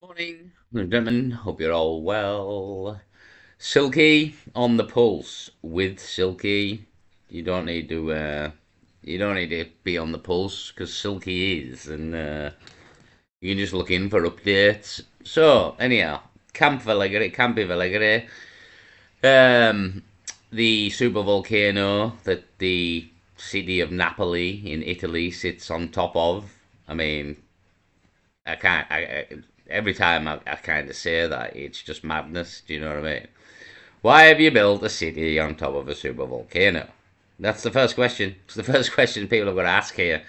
Morning, gentlemen. Hope you're all well. Silky on the pulse with Silky. You don't need to. You don't need to be on the pulse because Silky is, and you can just look in for updates. So anyhow, Campi Flegrei, um, the super volcano that the city of Napoli in Italy sits on top of. I mean, I can't. Every time I kind of say that, it's just madness. Do you know what I mean? Why have you built a city on top of a super volcano? That's the first question. It's the first question people are going to ask here.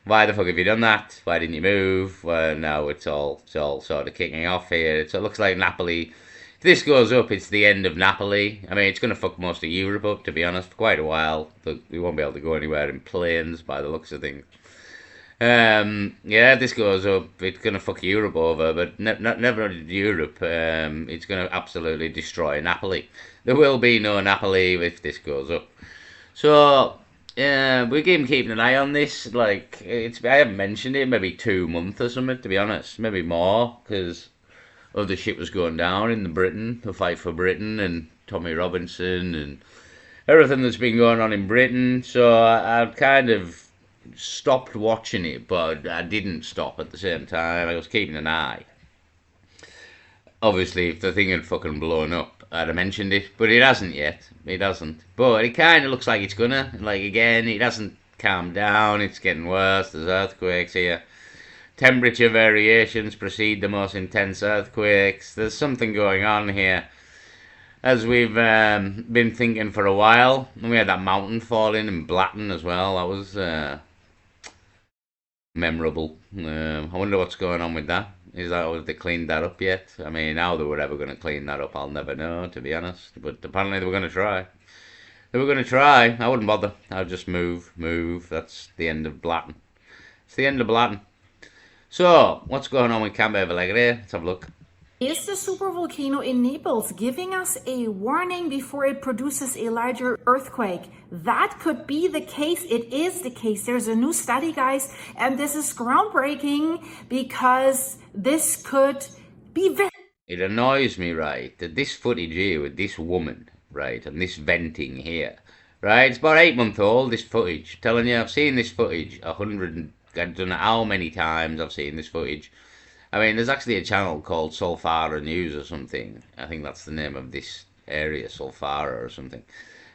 Why the fuck have you done that? Why didn't you move? Well, now it's all sort of kicking off here. So it looks like Napoli. If this goes up, it's the end of Napoli. I mean, it's going to fuck most of Europe up, to be honest, for quite a while. But we won't be able to go anywhere in planes by the looks of things. Yeah, this goes up. It's gonna fuck Europe over, but never Europe. It's gonna absolutely destroy Napoli. There will be no Napoli if this goes up. So, we're keeping an eye on this. Like, I haven't mentioned it maybe 2 months or something. To be honest, maybe more because other shit was going down in the Britain, the fight for Britain, and Tommy Robinson and everything that's been going on in Britain. So I've kind of stopped watching it, but I didn't stop at the same time. I was keeping an eye. Obviously, if the thing had fucking blown up, I'd have mentioned it, but it hasn't yet. It hasn't. But it kind of looks like it's gonna. Like, again, it hasn't calmed down. It's getting worse. There's earthquakes here. Temperature variations precede the most intense earthquakes. There's something going on here. As we've been thinking for a while, and we had that mountain falling in Blatten as well. That was memorable. I wonder what's going on with that. Is that have they cleaned that up yet? I mean, how they were ever going to clean that up, I'll never know, to be honest. But apparently they were going to try. They were going to try. I wouldn't bother. I'd just move. That's the end of Blatten. It's the end of Blatten. So, what's going on with Campi Flegrei? Let's have a look. Is the supervolcano in Naples giving us a warning before it produces a larger earthquake? That could be the case. It is the case. There's a new study, guys, and this is groundbreaking because this could be very. It annoys me, right, that this footage here with this woman, right, and this venting here, right, it's about 8 months old, this footage. Telling you, I've seen this footage I don't know how many times I've seen this footage. I mean, there's actually a channel called Sulfara News or something. I think that's the name of this area, Sulfara or something.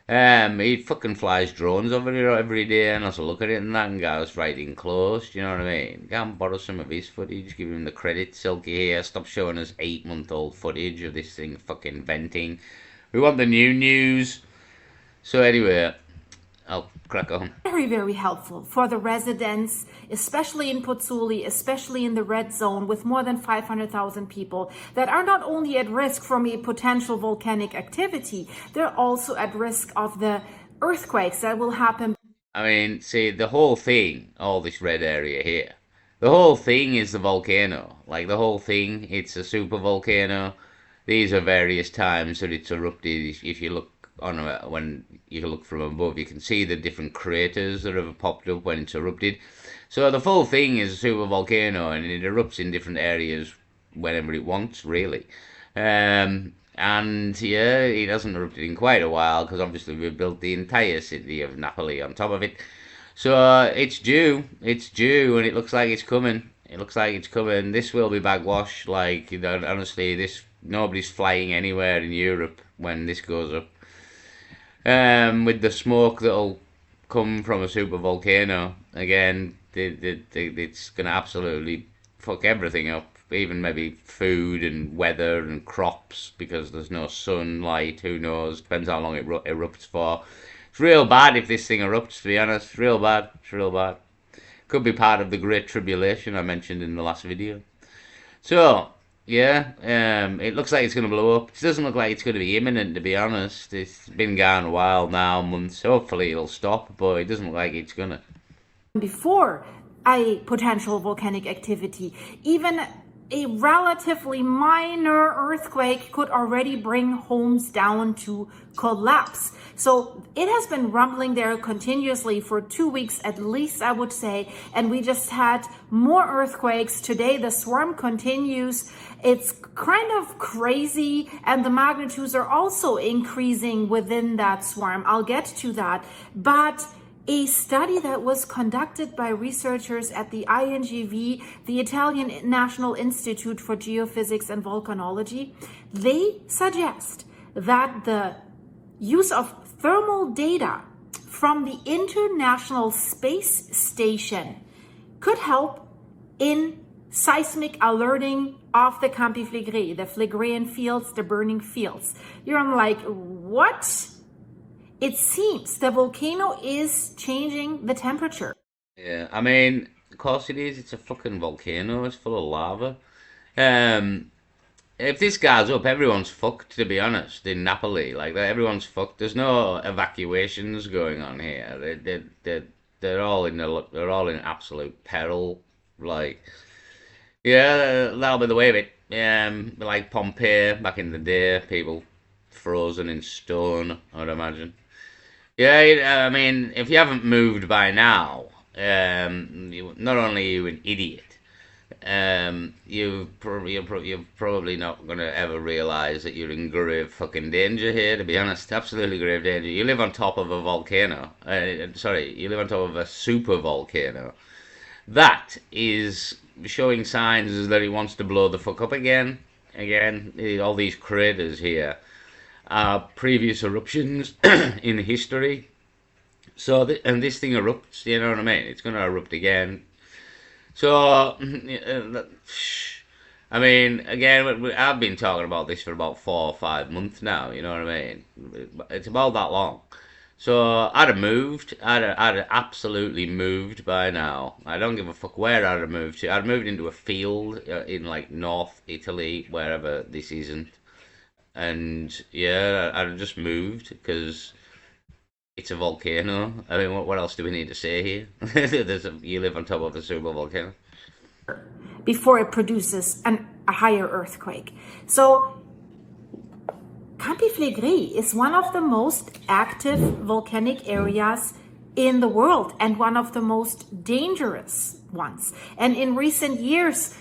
He fucking flies drones over here every day and has a look at it and that and goes right in close. Do you know what I mean? Can't borrow some of his footage, give him the credit. Silky here, stop showing us 8 month old footage of this thing fucking venting. We want the new news. So anyway, I'll crack on. Very, very helpful for the residents, especially in Pozzuoli, especially in the red zone with more than 500,000 people that are not only at risk from a potential volcanic activity, they're also at risk of the earthquakes that will happen. I mean, see, the whole thing, all this red area here, the whole thing is the volcano. Like, the whole thing, it's a super volcano. These are various times that it's erupted. If you look when you look from above, you can see the different craters that have popped up when it's erupted. So the full thing is a super volcano, and it erupts in different areas whenever it wants, really. And yeah, it hasn't erupted in quite a while because obviously we've built the entire city of Napoli on top of it. So it's due, and it looks like it's coming. It looks like it's coming. This will be backwash. Like, you know, honestly, this nobody's flying anywhere in Europe when this goes up. With the smoke that'll come from a super volcano, again, it's gonna absolutely fuck everything up. Even maybe food and weather and crops because there's no sunlight. Who knows? Depends how long it erupts for. It's real bad if this thing erupts. To be honest, real bad. It's real bad. Could be part of the Great Tribulation I mentioned in the last video. So yeah, it looks like it's going to blow up. It doesn't look like it's going to be imminent, to be honest. It's been going a while now, months. Hopefully it'll stop, but it doesn't look like it's going to. Before a potential volcanic activity, even a relatively minor earthquake could already bring homes down to collapse. So it has been rumbling there continuously for 2 weeks at least, I would say. And we just had more earthquakes. Today, the swarm continues. It's kind of crazy. And the magnitudes are also increasing within that swarm. I'll get to that. But a study that was conducted by researchers at the INGV, the Italian National Institute for Geophysics and Volcanology, they suggest that the use of thermal data from the International Space Station could help in seismic alerting of the Campi Flegrei, the Phlegrean fields, the burning fields. You're like, what? It seems the volcano is changing the temperature. Yeah, I mean, of course it is. It's a fucking volcano. It's full of lava. Um, if this guy's up, everyone's fucked. To be honest, in Napoli, like that, everyone's fucked. There's no evacuations going on here. They're all they're all in absolute peril. Like, yeah, that'll be the way of it. Like Pompeii back in the day, people frozen in stone, I'd imagine. Yeah, I mean, if you haven't moved by now, not only are you an idiot, you're probably not going to ever realize that you're in grave fucking danger here, to be honest. Absolutely grave danger. You live on top of a volcano. Sorry, you live on top of a super volcano. That is showing signs that it wants to blow the fuck up again. Again, all these craters here previous eruptions in history. So, and this thing erupts, you know what I mean? It's going to erupt again. So, I mean, again, I've been talking about this for about 4 or 5 months now, you know what I mean? It's about that long. So, I'd have moved. I'd have absolutely moved by now. I don't give a fuck where I'd have moved to. I'd have moved into a field in like North Italy, wherever this isn't. And yeah, I just moved because it's a volcano. I mean, what else do we need to say here? You live on top of a super volcano. Before it produces a higher earthquake. So Campi Flegrei is one of the most active volcanic areas in the world and one of the most dangerous ones. And in recent years,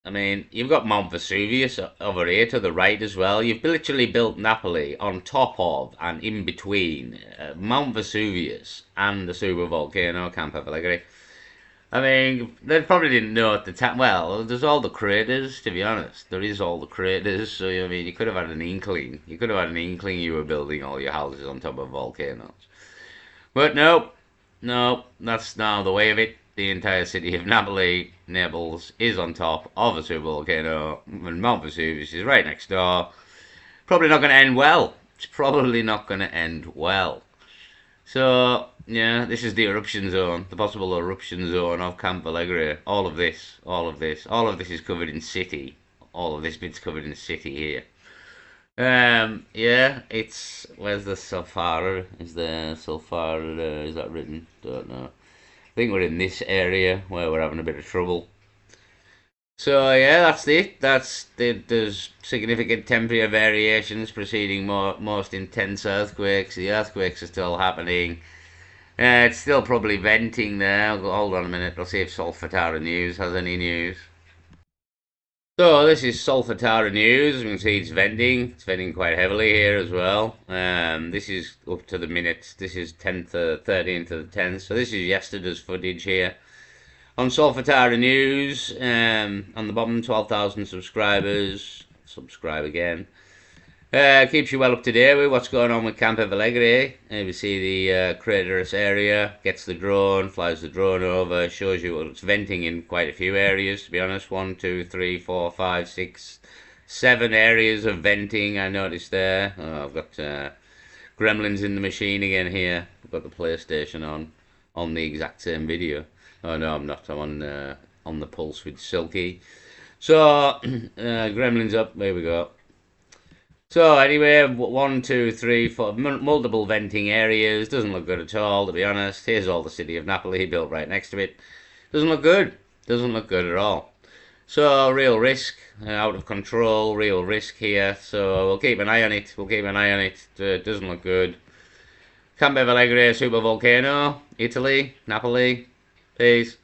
I mean, you've got Mount Vesuvius over here to the right as well. You've literally built Napoli on top of and in between Mount Vesuvius and the super volcano Campi Flegrei. I mean, they probably didn't know at the time. Well, there's all the craters, to be honest. There is all the craters, so I mean, you could have had an inkling. You could have had an inkling you were building all your houses on top of volcanoes. But no, no, that's now the way of it. The entire city of Naples is on top of a supervolcano, and Mount Vesuvius is right next door. Probably not going to end well. It's probably not going to end well. So, yeah, this is the eruption zone, the possible eruption zone of Campi Flegrei. All of this is covered in city. All of this bit's covered in city here. Yeah, it's where's the Sulfara? Is there Sulfara? Is that written? Don't know. I think we're in this area where we're having a bit of trouble. So yeah, that's it. There's significant temperature variations preceding most intense earthquakes. The earthquakes are still happening. It's still probably venting there. Hold on a minute. I'll see if Solfatara News has any news. So this is Solfatara News. You can see it's vending. It's vending quite heavily here as well. This is up to the minute. This is 10th, 13th to the 10th. So this is yesterday's footage here. On Solfatara News, on the bottom, 12,000 subscribers. Subscribe again. Keeps you well up to date with what's going on with Campi Flegrei. You see the craterous area, gets the drone, flies the drone over, shows you it's venting in quite a few areas, to be honest. 1, 2, 3, 4, 5, 6, 7 areas of venting I noticed there. Oh, I've got gremlins in the machine again here. I've got the PlayStation on the exact same video. Oh no, I'm not. I'm on the pulse with Silky. So, gremlins up, there we go. So anyway, 1, 2, 3, 4, multiple venting areas. Doesn't look good at all, to be honest. Here's all the city of Napoli built right next to it. Doesn't look good. Doesn't look good at all. So real risk, out of control, real risk here. So we'll keep an eye on it. We'll keep an eye on it. Doesn't look good. Campi Flegrei super volcano, Italy, Napoli. Peace.